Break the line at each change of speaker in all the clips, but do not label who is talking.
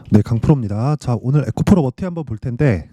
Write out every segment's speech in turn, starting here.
네, 강프로입니다. 자, 오늘 에코프로 머티 한번 볼 텐데,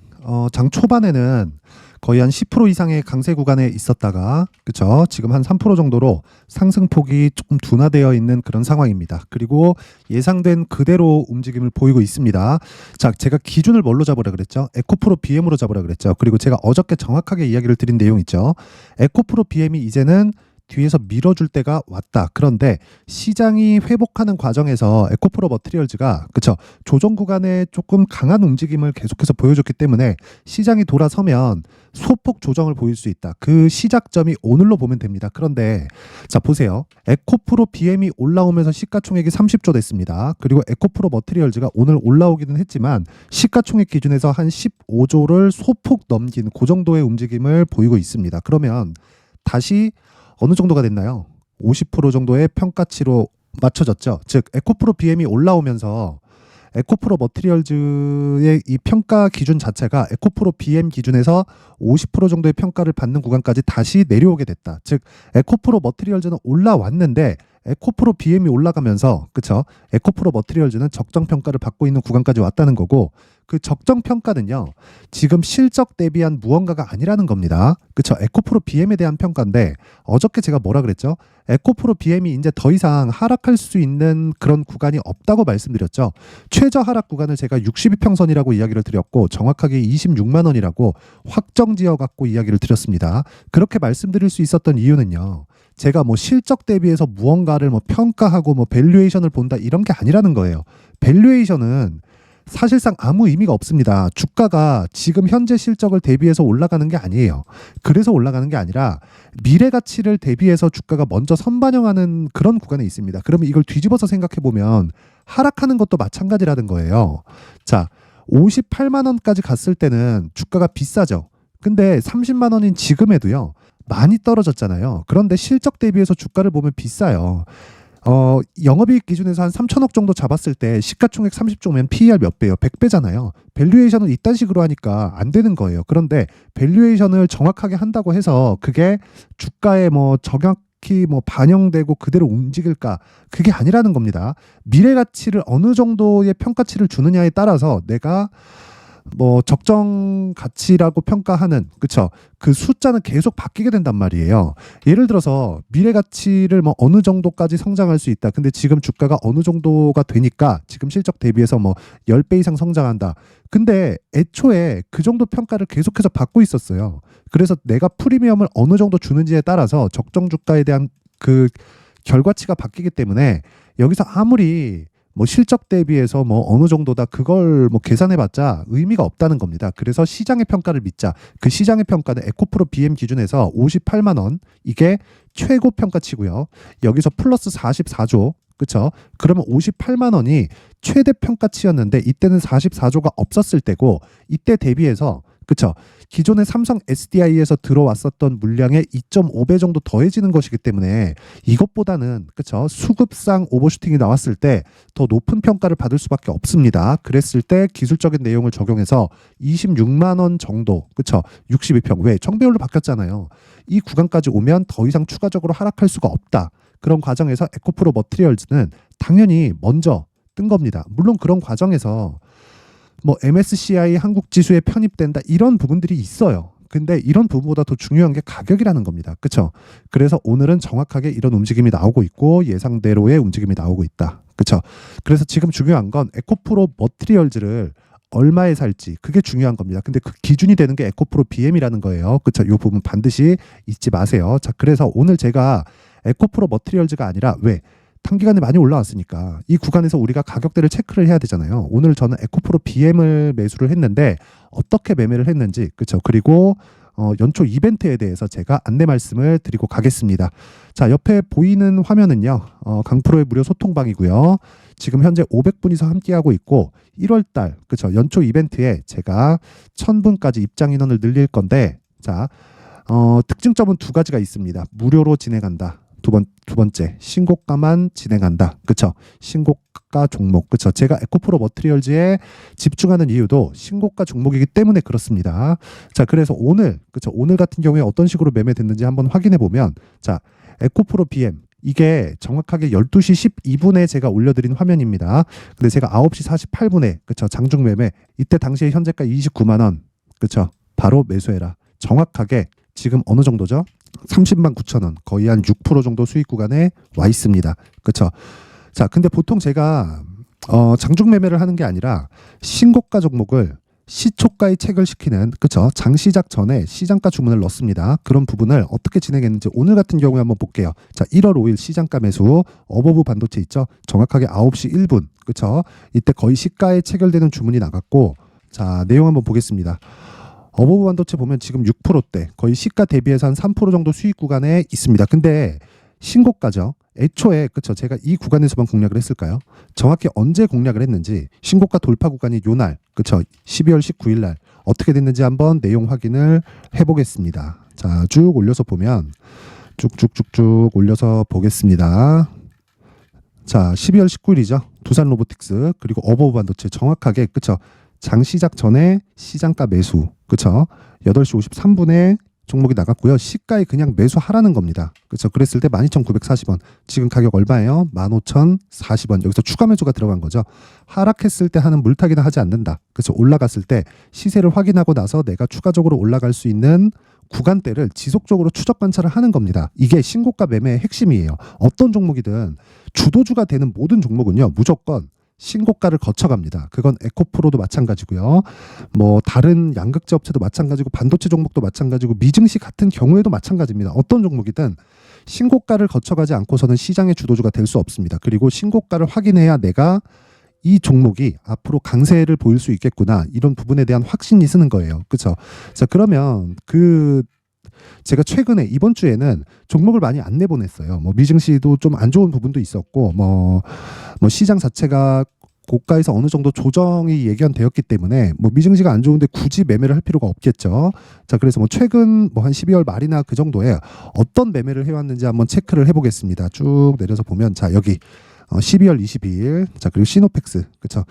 장 초반에는 거의 한 10% 이상의 강세 구간에 있었다가, 그쵸? 지금 한 3% 정도로 상승폭이 조금 둔화되어 있는 그런 상황입니다. 그리고 예상된 그대로 움직임을 보이고 있습니다. 자, 제가 기준을 뭘로 잡으라 그랬죠? 에코프로 BM으로 잡으라 그랬죠. 그리고 제가 어저께 정확하게 이야기를 드린 내용 있죠? 에코프로 BM이 이제는 뒤에서 밀어줄 때가 왔다. 그런데 시장이 회복하는 과정에서 에코프로 머티리얼즈가 그쵸 조정 구간에 조금 강한 움직임을 계속해서 보여줬기 때문에 시장이 돌아서면 소폭 조정을 보일 수 있다. 그 시작점이 오늘로 보면 됩니다. 그런데 자 보세요. 에코프로 BM이 올라오면서 시가총액이 30조 됐습니다. 그리고 에코프로 머티리얼즈가 오늘 올라오기는 했지만 시가총액 기준에서 한 15조를 소폭 넘긴 그 정도의 움직임을 보이고 있습니다. 그러면 다시 어느 정도가 됐나요? 50% 정도의 평가치로 맞춰졌죠. 즉 에코프로 BM이 올라오면서 에코프로 머티리얼즈의 이 평가 기준 자체가 에코프로 BM 기준에서 50% 정도의 평가를 받는 구간까지 다시 내려오게 됐다. 즉 에코프로 머티리얼즈는 올라왔는데 에코프로 BM이 올라가면서 그쵸? 에코프로 머티리얼즈는 적정 평가를 받고 있는 구간까지 왔다는 거고 그 적정 평가는요. 지금 실적 대비한 무언가가 아니라는 겁니다. 그쵸? 에코프로 BM에 대한 평가인데 어저께 제가 뭐라 그랬죠? 에코프로 BM이 이제 더 이상 하락할 수 있는 그런 구간이 없다고 말씀드렸죠. 최저 하락 구간을 제가 62평선이라고 이야기를 드렸고 정확하게 26만 원이라고 확정 지어 갖고 이야기를 드렸습니다. 그렇게 말씀드릴 수 있었던 이유는요. 제가 뭐 실적 대비해서 무언가를 뭐 평가하고 뭐 밸류에이션을 본다 이런 게 아니라는 거예요. 밸류에이션은 사실상 아무 의미가 없습니다. 주가가 지금 현재 실적을 대비해서 올라가는 게 아니에요. 그래서 올라가는 게 아니라 미래 가치를 대비해서 주가가 먼저 선반영하는 그런 구간에 있습니다. 그러면 이걸 뒤집어서 생각해 보면 하락하는 것도 마찬가지라는 거예요. 자, 58만 원까지 갔을 때는 주가가 비싸죠. 근데 30만 원인 지금에도요. 많이 떨어졌잖아요. 그런데 실적 대비해서 주가를 보면 비싸요. 영업이익 기준에서 한 3천억 정도 잡았을 때 시가총액 30조면 PER 몇 배요? 100배잖아요. 밸류에이션을 이딴 식으로 하니까 안 되는 거예요. 그런데 밸류에이션을 정확하게 한다고 해서 그게 주가에 뭐 정확히 뭐 반영되고 그대로 움직일까? 그게 아니라는 겁니다. 미래 가치를 어느 정도의 평가치를 주느냐에 따라서 내가 뭐 적정 가치라고 평가하는 그쵸 그 숫자는 계속 바뀌게 된단 말이에요. 예를 들어서 미래 가치를 뭐 어느 정도까지 성장할 수 있다. 근데 지금 주가가 어느 정도가 되니까 지금 실적 대비해서 뭐 10배 이상 성장한다. 근데 애초에 그 정도 평가를 계속해서 받고 있었어요. 그래서 내가 프리미엄을 어느 정도 주는지에 따라서 적정 주가에 대한 그 결과치가 바뀌기 때문에 여기서 아무리 뭐 실적 대비해서 뭐 어느 정도다 그걸 뭐 계산해봤자 의미가 없다는 겁니다. 그래서 시장의 평가를 믿자. 그 시장의 평가는 에코프로 BM 기준에서 58만 원 이게 최고 평가치고요. 여기서 플러스 44조 그쵸? 그러면 58만 원이 최대 평가치였는데 이때는 44조가 없었을 때고 이때 대비해서 그쵸? 기존의 삼성 SDI에서 들어왔었던 물량의 2.5배 정도 더해지는 것이기 때문에 이것보다는 그쵸? 수급상 오버슈팅이 나왔을 때 더 높은 평가를 받을 수밖에 없습니다. 그랬을 때 기술적인 내용을 적용해서 26만 원 정도 그쵸? 62평 왜? 청배율로 바뀌었잖아요. 이 구간까지 오면 더 이상 추가적으로 하락할 수가 없다. 그런 과정에서 에코프로 머티리얼즈는 당연히 먼저 뜬 겁니다. 물론 그런 과정에서 뭐 MSCI 한국 지수에 편입된다 이런 부분들이 있어요. 근데 이런 부분보다 더 중요한 게 가격이라는 겁니다. 그렇죠? 그래서 오늘은 정확하게 이런 움직임이 나오고 있고 예상대로의 움직임이 나오고 있다. 그렇죠? 그래서 지금 중요한 건 에코프로 머티리얼즈를 얼마에 살지 그게 중요한 겁니다. 근데 그 기준이 되는 게 에코프로 BM이라는 거예요. 그렇죠? 이 부분 반드시 잊지 마세요. 자, 그래서 오늘 제가 에코프로 머티리얼즈가 아니라 왜? 단기간에 많이 올라왔으니까 이 구간에서 우리가 가격대를 체크를 해야 되잖아요. 오늘 저는 에코프로 BM을 매수를 했는데 어떻게 매매를 했는지 그렇죠. 그리고 연초 이벤트에 대해서 제가 안내 말씀을 드리고 가겠습니다. 자, 옆에 보이는 화면은요. 강프로의 무료 소통방이고요. 지금 현재 500분이서 함께하고 있고 1월달 그렇죠. 연초 이벤트에 제가 1000분까지 입장 인원을 늘릴 건데 자, 특징점은 두 가지가 있습니다. 무료로 진행한다. 두 번째 신고가만 진행한다. 그쵸? 신고가 종목. 그쵸? 제가 에코프로 머티리얼즈에 집중하는 이유도 신고가 종목이기 때문에 그렇습니다. 자, 그래서 오늘 그쵸? 오늘 같은 경우에 어떤 식으로 매매됐는지 한번 확인해 보면 자, 에코프로 BM 이게 정확하게 12시 12분에 제가 올려드린 화면입니다. 근데 제가 9시 48분에 그쵸 장중 매매 이때 당시에 현재가 29만 원 그쵸 바로 매수해라. 정확하게 지금 어느 정도죠? 30만 9천 원 거의 한 6% 정도 수익 구간에 와 있습니다. 그쵸? 자, 근데 보통 제가 장중 매매를 하는 게 아니라 신고가 종목을 시초가에 체결시키는 그쵸 장시작 전에 시장가 주문을 넣습니다. 그런 부분을 어떻게 진행했는지 오늘 같은 경우에 한번 볼게요. 자 1월 5일 시장가 매수 어버브 반도체 있죠. 정확하게 9시 1분 그쵸 이때 거의 시가에 체결되는 주문이 나갔고 자 내용 한번 보겠습니다. 어버브 반도체 보면 지금 6%대 거의 시가 대비해서 한 3% 정도 수익 구간에 있습니다. 근데 신고가죠. 애초에 그쵸 제가 이 구간에서만 공략을 했을까요? 정확히 언제 공략을 했는지 신고가 돌파 구간이 요날 그쵸 12월 19일 날 어떻게 됐는지 한번 내용 확인을 해보겠습니다. 자 쭉 올려서 보면 쭉쭉쭉쭉 올려서 보겠습니다. 자 12월 19일이죠. 두산 로보틱스 그리고 어버브 반도체 정확하게 그쵸 장 시작 전에 시장가 매수 그쵸 8시 53분에 종목이 나갔고요. 시가에 그냥 매수하라는 겁니다. 그렇죠? 그랬을 때 12,940원. 지금 가격 얼마예요? 15,040원. 여기서 추가 매수가 들어간 거죠. 하락했을 때 하는 물타기는 하지 않는다. 그렇죠? 올라갔을 때 시세를 확인하고 나서 내가 추가적으로 올라갈 수 있는 구간대를 지속적으로 추적 관찰을 하는 겁니다. 이게 신고가 매매의 핵심이에요. 어떤 종목이든 주도주가 되는 모든 종목은요. 무조건 신고가를 거쳐갑니다. 그건 에코프로도 마찬가지고요. 뭐 다른 양극재 업체도 마찬가지고 반도체 종목도 마찬가지고 미증시 같은 경우에도 마찬가지입니다. 어떤 종목이든 신고가를 거쳐가지 않고서는 시장의 주도주가 될 수 없습니다. 그리고 신고가를 확인해야 내가 이 종목이 앞으로 강세를 보일 수 있겠구나 이런 부분에 대한 확신이 쓰는 거예요. 그렇죠? 자 그러면 제가 최근에 이번 주에는 종목을 많이 안 내보냈어요. 뭐 미증시도 좀 안 좋은 부분도 있었고 뭐 시장 자체가 고가에서 어느 정도 조정이 예견되었기 때문에 뭐 미증시가 안 좋은데 굳이 매매를 할 필요가 없겠죠. 자 그래서 뭐 최근 뭐 한 12월 말이나 그 정도에 어떤 매매를 해왔는지 한번 체크를 해보겠습니다. 쭉 내려서 보면 자 여기 12월 22일 자 그리고 시노펙스 그쵸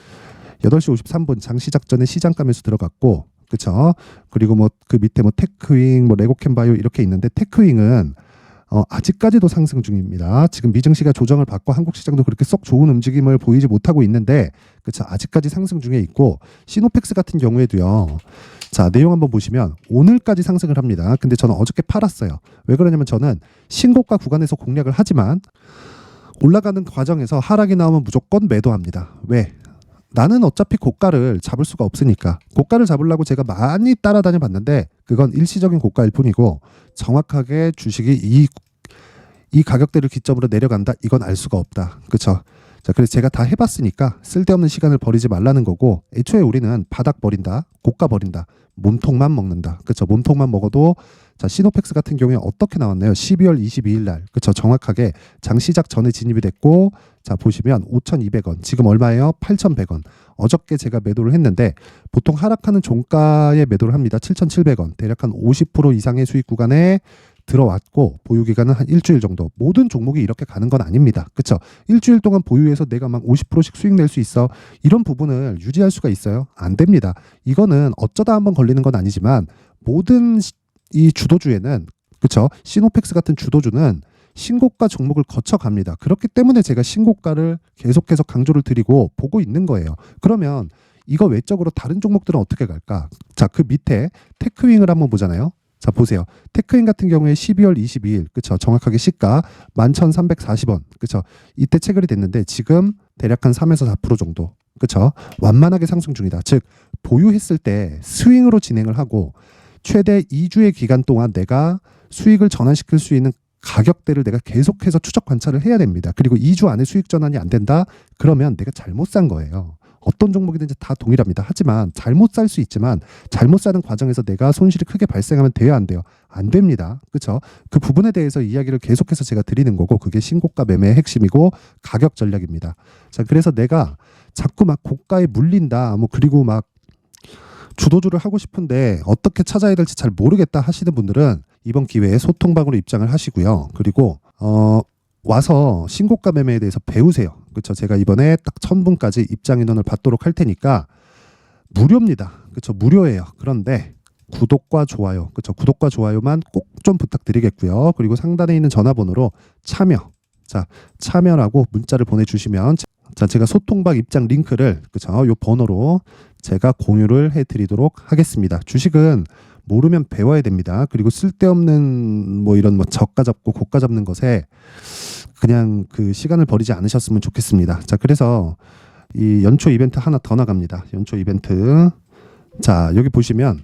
8시 53분 장 시작 전에 시장가 매수 들어갔고 그쵸 그리고 뭐 그 밑에 뭐 테크윙 뭐 레고캠바이오 이렇게 있는데 테크윙은 아직까지도 상승 중입니다. 지금 미증시가 조정을 받고 한국 시장도 그렇게 썩 좋은 움직임을 보이지 못하고 있는데 그쵸 아직까지 상승 중에 있고 시노펙스 같은 경우에도요. 자 내용 한번 보시면 오늘까지 상승을 합니다. 근데 저는 어저께 팔았어요. 왜 그러냐면 저는 신고가 구간에서 공략을 하지만 올라가는 과정에서 하락이 나오면 무조건 매도합니다. 왜? 나는 어차피 고가를 잡을 수가 없으니까 고가를 잡으려고 제가 많이 따라다녀 봤는데 그건 일시적인 고가일 뿐이고 정확하게 주식이 이 가격대를 기점으로 내려간다 이건 알 수가 없다. 그렇죠? 자 그래서 제가 다 해봤으니까 쓸데없는 시간을 버리지 말라는 거고 애초에 우리는 바닥 버린다 고가 버린다 몸통만 먹는다. 그렇죠? 몸통만 먹어도 자 시노펙스 같은 경우에 어떻게 나왔나요? 12월 22일 날 그렇죠? 정확하게 장 시작 전에 진입이 됐고 자 보시면 5,200원 지금 얼마예요? 8,100원 어저께 제가 매도를 했는데 보통 하락하는 종가에 매도를 합니다. 7,700원 대략 한 50% 이상의 수익 구간에 들어왔고 보유 기간은 한 일주일 정도 모든 종목이 이렇게 가는 건 아닙니다. 그렇죠? 일주일 동안 보유해서 내가 막 50%씩 수익 낼 수 있어 이런 부분을 유지할 수가 있어요? 안 됩니다. 이거는 어쩌다 한번 걸리는 건 아니지만 모든 이 주도주에는 그렇죠? 시노펙스 같은 주도주는 신고가 종목을 거쳐갑니다. 그렇기 때문에 제가 신고가를 계속해서 강조를 드리고 보고 있는 거예요. 그러면 이거 외적으로 다른 종목들은 어떻게 갈까? 자, 그 밑에 테크윙을 한번 보잖아요. 자, 보세요. 테크윙 같은 경우에 12월 22일, 그쵸? 정확하게 시가 11,340원, 그쵸? 이때 체결이 됐는데 지금 대략 한 3에서 4% 정도, 그쵸? 완만하게 상승 중이다. 즉, 보유했을 때 스윙으로 진행을 하고 최대 2주의 기간 동안 내가 수익을 전환시킬 수 있는 가격대를 내가 계속해서 추적 관찰을 해야 됩니다. 그리고 2주 안에 수익 전환이 안 된다? 그러면 내가 잘못 산 거예요. 어떤 종목이든지 다 동일합니다. 하지만 잘못 살 수 있지만 잘못 사는 과정에서 내가 손실이 크게 발생하면 돼요, 안 돼요? 안 됩니다. 그렇죠? 그 부분에 대해서 이야기를 계속해서 제가 드리는 거고 그게 신고가 매매의 핵심이고 가격 전략입니다. 자, 그래서 내가 자꾸 막 고가에 물린다. 뭐 그리고 막 주도주를 하고 싶은데 어떻게 찾아야 될지 잘 모르겠다 하시는 분들은 이번 기회에 소통방으로 입장을 하시고요. 그리고 와서 신고가 매매에 대해서 배우세요. 그렇죠? 제가 이번에 딱 1,000분까지 입장 인원을 받도록 할 테니까 무료입니다. 그렇죠? 무료예요. 그런데 구독과 좋아요, 그렇죠? 구독과 좋아요만 꼭 좀 부탁드리겠고요. 그리고 상단에 있는 전화번호로 참여, 자, 참여라고 문자를 보내주시면 자, 제가 소통방 입장 링크를 그쵸? 요 번호로 제가 공유를 해드리도록 하겠습니다. 주식은 모르면 배워야 됩니다. 그리고 쓸데없는 뭐 이런 뭐 저가 잡고 고가 잡는 것에 그냥 그 시간을 버리지 않으셨으면 좋겠습니다. 자, 그래서 이 연초 이벤트 하나 더 나갑니다. 연초 이벤트. 자, 여기 보시면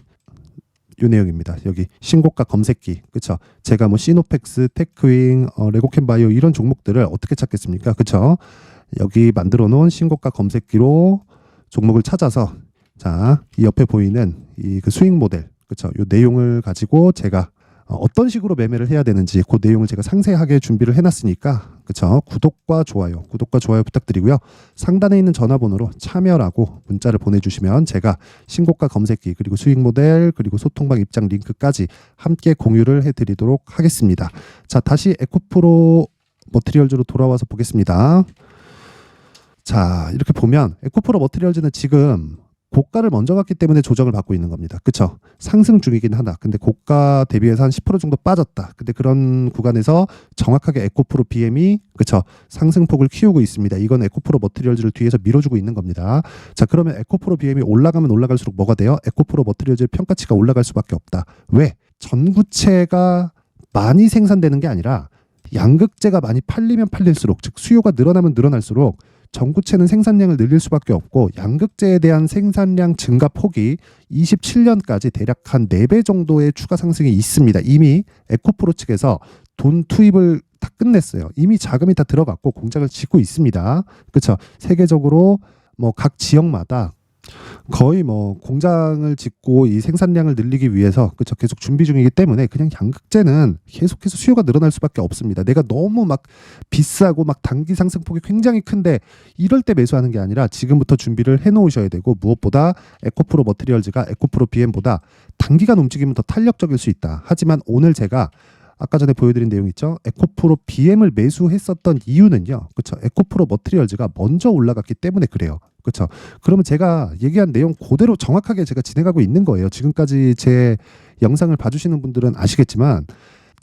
요 내용입니다. 여기 신고가 검색기, 그쵸? 제가 뭐 시노펙스, 테크윙, 레고캠바이오 이런 종목들을 어떻게 찾겠습니까? 그쵸? 여기 만들어 놓은 신고가 검색기로 종목을 찾아서 자, 이 옆에 보이는 이 그 수익 모델, 그쵸? 요 내용을 가지고 제가 어떤 식으로 매매를 해야 되는지 그 내용을 제가 상세하게 준비를 해놨으니까 그쵸? 구독과 좋아요 부탁드리고요. 상단에 있는 전화번호로 참여라고 문자를 보내주시면 제가 신고가 검색기 그리고 수익 모델 그리고 소통방 입장 링크까지 함께 공유를 해드리도록 하겠습니다. 자, 다시 에코프로 머티리얼즈로 돌아와서 보겠습니다. 자, 이렇게 보면 에코프로 머티리얼즈는 지금 고가를 먼저 갔기 때문에 조정을 받고 있는 겁니다. 그쵸? 상승 중이긴 하다. 근데 고가 대비해서 한 10% 정도 빠졌다. 근데 그런 구간에서 정확하게 에코프로 BM이 그쵸? 상승폭을 키우고 있습니다. 이건 에코프로 머티리얼즈를 뒤에서 밀어주고 있는 겁니다. 자, 그러면 에코프로 BM이 올라가면 올라갈수록 뭐가 돼요? 에코프로 머티리얼즈의 평가치가 올라갈 수밖에 없다. 왜? 전구체가 많이 생산되는 게 아니라 양극재가 많이 팔리면 팔릴수록, 즉 수요가 늘어나면 늘어날수록 전구체는 생산량을 늘릴 수밖에 없고 양극재에 대한 생산량 증가 폭이 27년까지 대략 한 4배 정도의 추가 상승이 있습니다. 이미 에코프로 측에서 돈 투입을 다 끝냈어요. 이미 자금이 다 들어갔고 공장을 짓고 있습니다. 그렇죠? 세계적으로 뭐 각 지역마다 거의 뭐 공장을 짓고 이 생산량을 늘리기 위해서 그쵸 계속 준비 중이기 때문에 그냥 양극재는 계속해서 수요가 늘어날 수밖에 없습니다. 내가 너무 막 비싸고 막 단기 상승폭이 굉장히 큰데 이럴 때 매수하는 게 아니라 지금부터 준비를 해 놓으셔야 되고 무엇보다 에코프로 머티리얼즈가 에코프로 BM보다 단기간 움직이면 더 탄력적일 수 있다. 하지만 오늘 제가 아까 전에 보여드린 내용 있죠? 에코프로 BM을 매수했었던 이유는요. 그렇죠? 에코프로 머티리얼즈가 먼저 올라갔기 때문에 그래요. 그렇죠? 그러면 제가 얘기한 내용 그대로 정확하게 제가 진행하고 있는 거예요. 지금까지 제 영상을 봐주시는 분들은 아시겠지만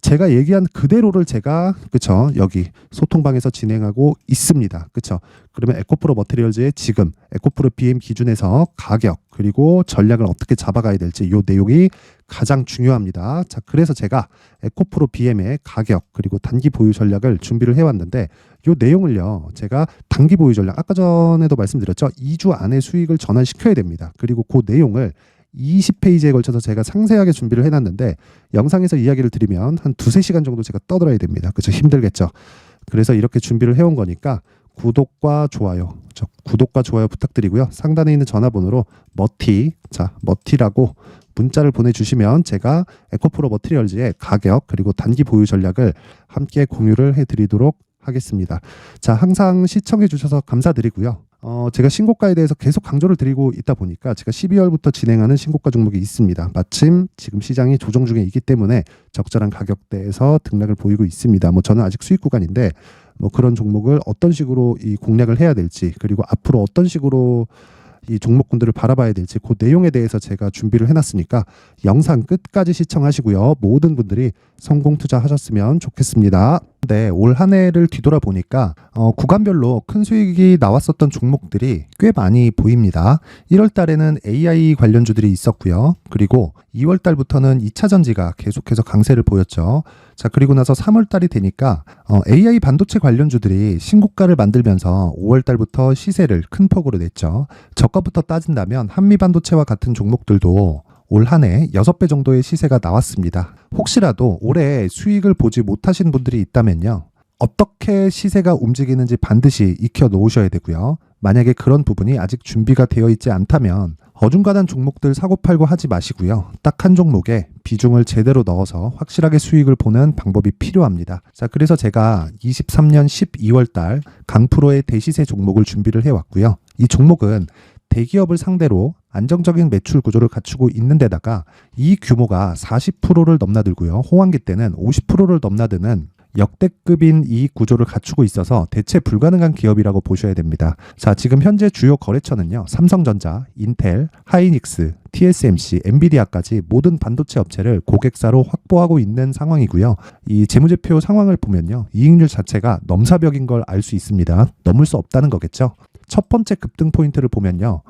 제가 얘기한 그대로를 제가 그쵸 여기 소통방에서 진행하고 있습니다. 그쵸? 그러면 에코프로 머티리얼즈의 지금 에코프로 BM 기준에서 가격 그리고 전략을 어떻게 잡아가야 될지 이 내용이 가장 중요합니다. 자, 그래서 제가 에코프로 BM의 가격 그리고 단기 보유 전략을 준비를 해왔는데 이 내용을요 제가 단기 보유 전략 아까 전에도 말씀드렸죠. 2주 안에 수익을 전환시켜야 됩니다. 그리고 그 내용을 20페이지에 걸쳐서 제가 상세하게 준비를 해놨는데 영상에서 이야기를 드리면 한 2-3시간 정도 제가 떠들어야 됩니다. 그렇죠? 힘들겠죠? 그래서 이렇게 준비를 해온 거니까 구독과 좋아요 부탁드리고요. 상단에 있는 전화번호로 머티라고 문자를 보내주시면 제가 에코프로 머티리얼즈의 가격 그리고 단기 보유 전략을 함께 공유를 해드리도록 하겠습니다. 자, 항상 시청해 주셔서 감사드리고요. 제가 신고가에 대해서 계속 강조를 드리고 있다 보니까 제가 12월부터 진행하는 신고가 종목이 있습니다. 마침 지금 시장이 조정 중에 있기 때문에 적절한 가격대에서 등락을 보이고 있습니다. 뭐 저는 아직 수익 구간인데 뭐 그런 종목을 어떤 식으로 이 공략을 해야 될지 그리고 앞으로 어떤 식으로 이 종목군들을 바라봐야 될지 그 내용에 대해서 제가 준비를 해놨으니까 영상 끝까지 시청하시고요. 모든 분들이 성공 투자하셨으면 좋겠습니다. 네, 올 한 해를 뒤돌아보니까 구간별로 큰 수익이 나왔었던 종목들이 꽤 많이 보입니다. 1월 달에는 AI 관련주들이 있었고요. 그리고 2월 달부터는 2차 전지가 계속해서 강세를 보였죠. 자, 그리고 나서 3월 달이 되니까 AI 반도체 관련주들이 신고가를 만들면서 5월 달부터 시세를 큰 폭으로 냈죠. 저가부터 따진다면 한미 반도체와 같은 종목들도 올 한 해 6배 정도의 시세가 나왔습니다. 혹시라도 올해 수익을 보지 못하신 분들이 있다면요. 어떻게 시세가 움직이는지 반드시 익혀 놓으셔야 되고요. 만약에 그런 부분이 아직 준비가 되어 있지 않다면 어중간한 종목들 사고팔고 하지 마시고요. 딱 한 종목에 비중을 제대로 넣어서 확실하게 수익을 보는 방법이 필요합니다. 자, 그래서 제가 23년 12월 달 강프로의 대시세 종목을 준비를 해왔고요. 이 종목은 대기업을 상대로 안정적인 매출 구조를 갖추고 있는 데다가 이 규모가 40%를 넘나들고요. 호황기 때는 50%를 넘나드는 역대급인 이익 구조를 갖추고 있어서 대체 불가능한 기업이라고 보셔야 됩니다. 자, 지금 현재 주요 거래처는요. 삼성전자, 인텔, 하이닉스, TSMC, 엔비디아까지 모든 반도체 업체를 고객사로 확보하고 있는 상황이고요. 이 재무제표 상황을 보면요. 이익률 자체가 넘사벽인 걸 알 수 있습니다. 넘을 수 없다는 거겠죠. 첫 번째 급등 포인트를 보면요.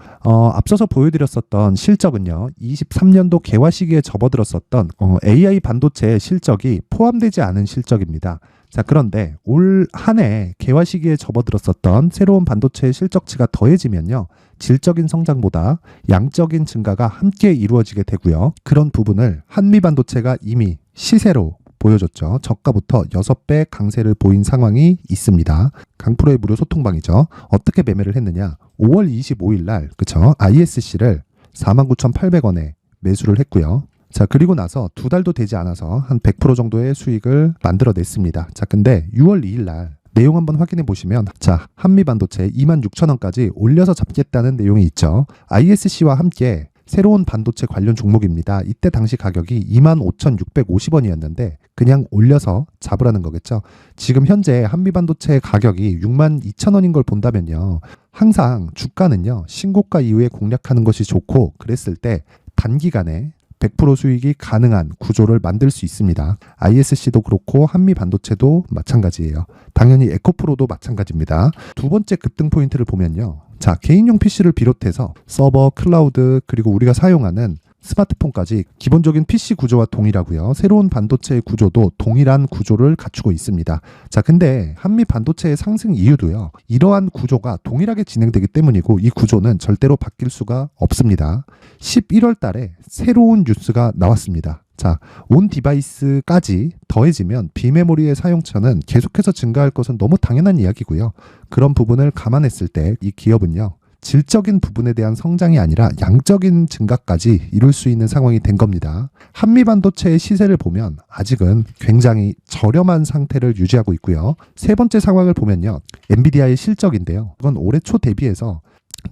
앞서서 보여드렸었던 실적은요. 23년도 개화 시기에 접어들었었던 AI 반도체의 실적이 포함되지 않은 실적입니다. 자, 그런데 올 한 해 개화 시기에 접어들었었던 새로운 반도체의 실적치가 더해지면요. 질적인 성장보다 양적인 증가가 함께 이루어지게 되고요. 그런 부분을 한미반도체가 이미 시세로 보여줬죠. 저가부터 6배 강세를 보인 상황이 있습니다. 강프로의 무료 소통방이죠. 어떻게 매매를 했느냐. 5월 25일 날 그쵸? ISC를 49,800원에 매수를 했고요. 자, 그리고 나서 2달도 되지 않아서 한 100% 정도의 수익을 만들어냈습니다. 자, 근데 6월 2일 날 내용 한번 확인해 보시면 자, 한미반도체 26,000원까지 올려서 잡겠다는 내용이 있죠. ISC와 함께 새로운 반도체 관련 종목입니다. 이때 당시 가격이 25,650원이었는데 그냥 올려서 잡으라는 거겠죠. 지금 현재 한미반도체 가격이 62,000원인 걸 본다면요. 항상 주가는요. 신고가 이후에 공략하는 것이 좋고 그랬을 때 단기간에 100% 수익이 가능한 구조를 만들 수 있습니다. ISC도 그렇고 한미반도체도 마찬가지예요. 당연히 에코프로도 마찬가지입니다. 두 번째 급등 포인트를 보면요. 자, 개인용 PC를 비롯해서 서버, 클라우드, 그리고 우리가 사용하는 스마트폰까지 기본적인 PC 구조와 동일하고요. 새로운 반도체의 구조도 동일한 구조를 갖추고 있습니다. 자, 근데 한미 반도체의 상승 이유도요. 이러한 구조가 동일하게 진행되기 때문이고 이 구조는 절대로 바뀔 수가 없습니다. 11월 달에 새로운 뉴스가 나왔습니다. 자, 온 디바이스까지 더해지면 비메모리의 사용처는 계속해서 증가할 것은 너무 당연한 이야기고요. 그런 부분을 감안했을 때 이 기업은요. 질적인 부분에 대한 성장이 아니라 양적인 증가까지 이룰 수 있는 상황이 된 겁니다. 한미반도체의 시세를 보면 아직은 굉장히 저렴한 상태를 유지하고 있고요. 세 번째 상황을 보면요. 엔비디아의 실적인데요. 이건 올해 초 대비해서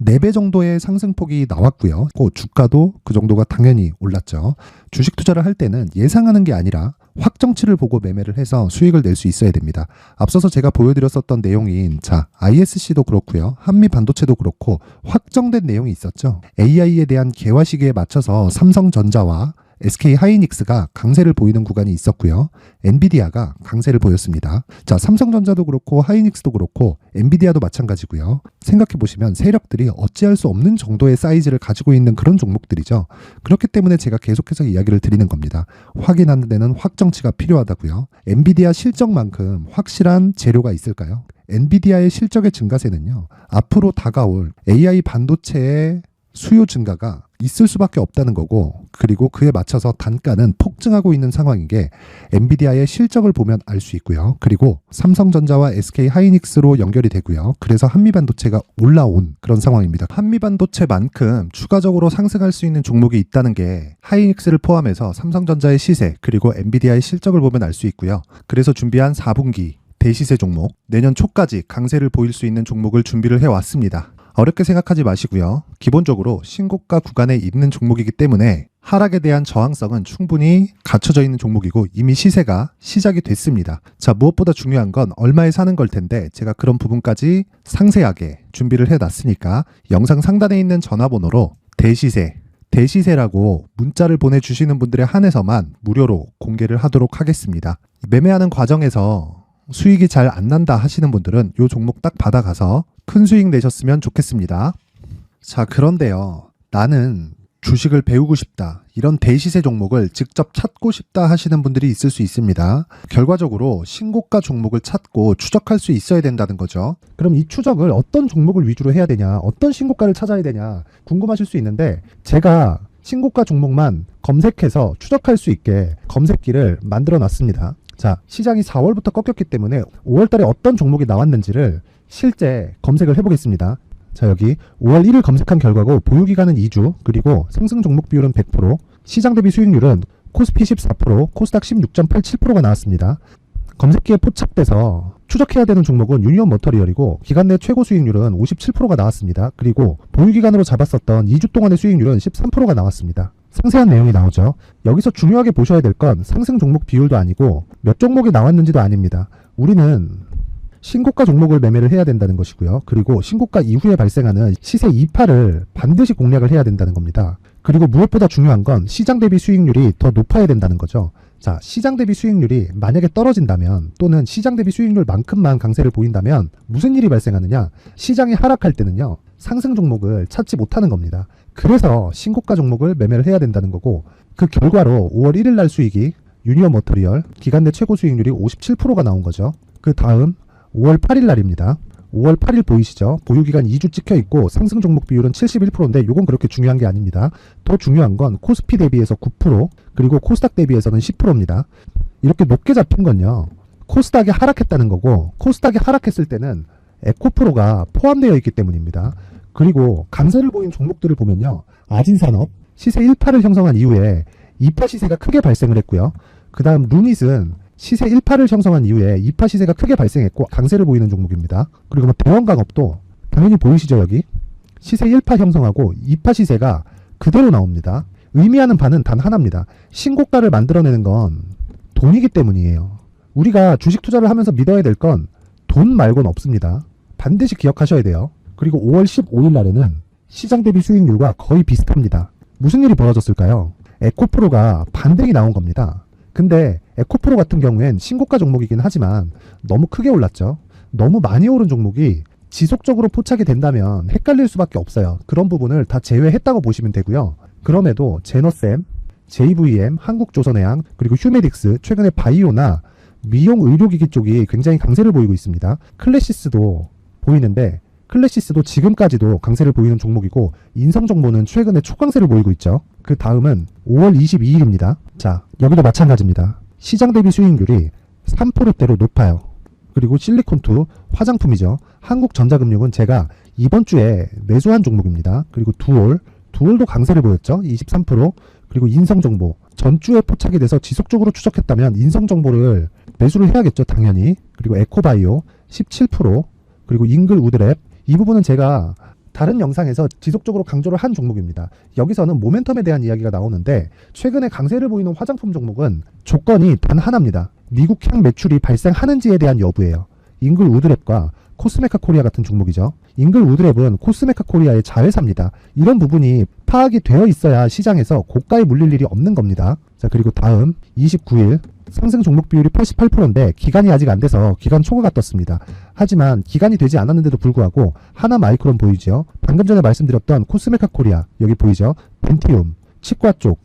4배 정도의 상승폭이 나왔고요. 주가도 그 정도가 당연히 올랐죠. 주식 투자를 할 때는 예상하는 게 아니라 확정치를 보고 매매를 해서 수익을 낼 수 있어야 됩니다. 앞서서 제가 보여드렸었던 내용인 자, ISC도 그렇고요. 한미반도체도 그렇고 확정된 내용이 있었죠. AI에 대한 개화 시기에 맞춰서 삼성전자와 SK 하이닉스가 강세를 보이는 구간이 있었고요. 엔비디아가 강세를 보였습니다. 자, 삼성전자도 그렇고 하이닉스도 그렇고 엔비디아도 마찬가지고요. 생각해 보시면 세력들이 어찌할 수 없는 정도의 사이즈를 가지고 있는 그런 종목들이죠. 그렇기 때문에 제가 계속해서 이야기를 드리는 겁니다. 확인하는 데는 확정치가 필요하다고요. 엔비디아 실적만큼 확실한 재료가 있을까요? 엔비디아의 실적의 증가세는요. 앞으로 다가올 AI 반도체의 수요 증가가 있을 수밖에 없다는 거고 그리고 그에 맞춰서 단가는 폭증하고 있는 상황인 게 엔비디아의 실적을 보면 알 수 있고요. 그리고 삼성전자와 SK 하이닉스로 연결이 되고요. 그래서 한미반도체가 올라온 그런 상황입니다. 한미반도체만큼 추가적으로 상승할 수 있는 종목이 있다는 게 하이닉스를 포함해서 삼성전자의 시세 그리고 엔비디아의 실적을 보면 알 수 있고요. 그래서 준비한 4분기 대시세 종목 내년 초까지 강세를 보일 수 있는 종목을 준비를 해왔습니다. 어렵게 생각하지 마시고요. 기본적으로 신고가 구간에 있는 종목이기 때문에 하락에 대한 저항성은 충분히 갖춰져 있는 종목이고 이미 시세가 시작이 됐습니다. 자, 무엇보다 중요한 건 얼마에 사는 걸 텐데 제가 그런 부분까지 상세하게 준비를 해놨으니까 영상 상단에 있는 전화번호로 대시세라고 문자를 보내주시는 분들에 한해서만 무료로 공개를 하도록 하겠습니다. 매매하는 과정에서 수익이 잘 안 난다 하시는 분들은 이 종목 딱 받아가서 큰 수익 내셨으면 좋겠습니다. 자, 그런데요. 나는 주식을 배우고 싶다. 이런 대시세 종목을 직접 찾고 싶다 하시는 분들이 있을 수 있습니다. 결과적으로 신고가 종목을 찾고 추적할 수 있어야 된다는 거죠. 그럼 이 추적을 어떤 종목을 위주로 해야 되냐, 어떤 신고가를 찾아야 되냐 궁금하실 수 있는데 제가 신고가 종목만 검색해서 추적할 수 있게 검색기를 만들어 놨습니다. 자, 시장이 4월부터 꺾였기 때문에 5월 달에 어떤 종목이 나왔는지를 실제 검색을 해보겠습니다. 자, 여기 5월 1일 검색한 결과고 보유기간은 2주 그리고 상승 종목 비율은 100% 시장 대비 수익률은 코스피 14% 코스닥 16.87%가 나왔습니다. 검색기에 포착돼서 추적해야 되는 종목은 유니온 머터리얼이고 기간 내 최고 수익률은 57%가 나왔습니다. 그리고 보유기간으로 잡았었던 2주 동안의 수익률은 13%가 나왔습니다.
상세한 내용이 나오죠. 여기서 중요하게 보셔야 될 건 상승 종목 비율도 아니고 몇 종목이 나왔는지도 아닙니다. 우리는 신고가 종목을 매매를 해야 된다는 것이고요. 그리고 신고가 이후에 발생하는 시세 이파를 반드시 공략을 해야 된다는 겁니다. 그리고 무엇보다 중요한 건 시장 대비 수익률이 더 높아야 된다는 거죠. 자, 시장 대비 수익률이 만약에 떨어진다면 또는 시장 대비 수익률만큼만 강세를 보인다면 무슨 일이 발생하느냐? 시장이 하락할 때는요, 상승 종목을 찾지 못하는 겁니다. 그래서 신고가 종목을 매매를 해야 된다는 거고, 그 결과로 5월 1일 날 수익이 유니온 머터리얼 기간 내 최고 수익률이 57%가 나온 거죠. 그 다음 5월 8일 날입니다. 5월 8일 보이시죠? 보유기간 2주 찍혀 있고 상승 종목 비율은 71%인데 이건 그렇게 중요한 게 아닙니다. 더 중요한 건 코스피 대비해서 9%, 그리고 코스닥 대비해서는 10%입니다. 이렇게 높게 잡힌 건요, 코스닥이 하락했다는 거고, 코스닥이 하락했을 때는 에코프로가 포함되어 있기 때문입니다. 그리고 강세를 보인 종목들을 보면요, 아진산업 시세 1파를 형성한 이후에 2파 시세가 크게 발생을 했고요. 그 다음 루닛은 시세 1파를 형성한 이후에 2파 시세가 크게 발생했고 강세를 보이는 종목입니다. 그리고 뭐 대원강업도 당연히 보이시죠? 여기 시세 1파 형성하고 2파 시세가 그대로 나옵니다. 의미하는 바는 단 하나입니다. 신고가를 만들어내는 건 돈이기 때문이에요. 우리가 주식 투자를 하면서 믿어야 될 건 돈 말고는 없습니다. 반드시 기억하셔야 돼요. 그리고 5월 15일 날에는 시장 대비 수익률과 거의 비슷합니다. 무슨 일이 벌어졌을까요? 에코프로가 반등이 나온 겁니다. 근데 에코프로 같은 경우엔 신고가 종목이긴 하지만 너무 크게 올랐죠. 너무 많이 오른 종목이 지속적으로 포착이 된다면 헷갈릴 수밖에 없어요. 그런 부분을 다 제외했다고 보시면 되고요. 그럼에도 제너셈, JVM, 한국조선해양, 그리고 휴메딕스, 최근에 바이오나 미용 의료기기 쪽이 굉장히 강세를 보이고 있습니다. 클래시스도 보이는데 클래시스도 지금까지도 강세를 보이는 종목이고, 인성정보는 최근에 초강세를 보이고 있죠. 그 다음은 5월 22일입니다. 자, 여기도 마찬가지입니다. 시장 대비 수익률이 3%대로 높아요. 그리고 실리콘2 화장품이죠. 한국전자금융은 제가 이번 주에 매수한 종목입니다. 그리고 두올도 강세를 보였죠. 23%. 그리고 인성정보 전주에 포착이 돼서 지속적으로 추적했다면 인성정보를 매수를 해야겠죠. 당연히. 그리고 에코바이오 17%. 그리고 잉글 우드랩, 이 부분은 제가 다른 영상에서 지속적으로 강조를 한 종목입니다. 여기서는 모멘텀에 대한 이야기가 나오는데, 최근에 강세를 보이는 화장품 종목은 조건이 단 하나입니다. 미국향 매출이 발생하는지에 대한 여부예요. 잉글 우드랩과 코스메카 코리아 같은 종목이죠. 잉글 우드랩은 코스메카 코리아의 자회사입니다. 이런 부분이 파악이 되어 있어야 시장에서 고가에 물릴 일이 없는 겁니다. 자, 그리고 다음 29일 상승 종목 비율이 88%인데 기간이 아직 안 돼서 기간 초과가 떴습니다. 하지만 기간이 되지 않았는데도 불구하고 하나 마이크론 보이죠? 방금 전에 말씀드렸던 코스메카 코리아 여기 보이죠? 벤티움, 치과 쪽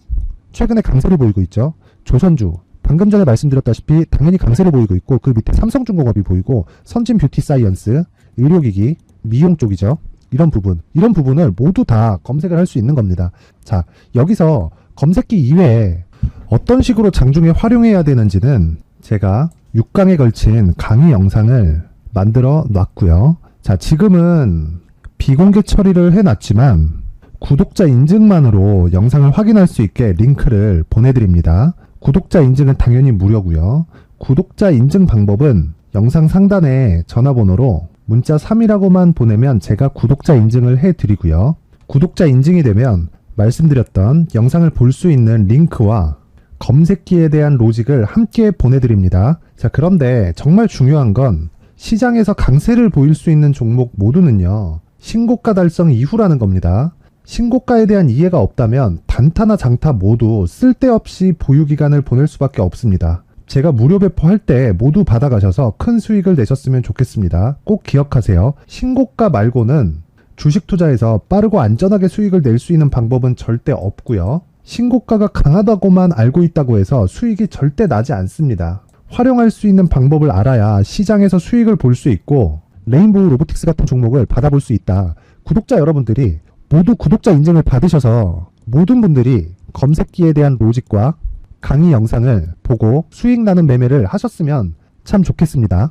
최근에 강세를 보이고 있죠? 조선주 방금 전에 말씀드렸다시피 당연히 강세를 보이고 있고, 그 밑에 삼성중공업이 보이고, 선진 뷰티 사이언스, 의료기기, 미용 쪽이죠. 이런 부분을 모두 다 검색을 할 수 있는 겁니다. 자, 여기서 검색기 이외에 어떤 식으로 장중에 활용해야 되는지는 제가 6강에 걸친 강의 영상을 만들어 놨고요. 자, 지금은 비공개 처리를 해놨지만 구독자 인증만으로 영상을 확인할 수 있게 링크를 보내드립니다. 구독자 인증은 당연히 무료고요. 구독자 인증 방법은 영상 상단에 전화번호로 문자 3이라고만 보내면 제가 구독자 인증을 해드리고요. 구독자 인증이 되면 말씀드렸던 영상을 볼 수 있는 링크와 검색기에 대한 로직을 함께 보내드립니다. 자, 그런데 정말 중요한 건 시장에서 강세를 보일 수 있는 종목 모두는요, 신고가 달성 이후라는 겁니다. 신고가에 대한 이해가 없다면 단타나 장타 모두 쓸데없이 보유기간을 보낼 수밖에 없습니다. 제가 무료 배포할 때 모두 받아가셔서 큰 수익을 내셨으면 좋겠습니다. 꼭 기억하세요. 신고가 말고는 주식 투자에서 빠르고 안전하게 수익을 낼 수 있는 방법은 절대 없고요. 신고가가 강하다고만 알고 있다고 해서 수익이 절대 나지 않습니다. 활용할 수 있는 방법을 알아야 시장에서 수익을 볼 수 있고 레인보우 로보틱스 같은 종목을 받아볼 수 있다. 구독자 여러분들이 모두 구독자 인증을 받으셔서 모든 분들이 검색기에 대한 로직과 강의 영상을 보고 수익 나는 매매를 하셨으면 참 좋겠습니다.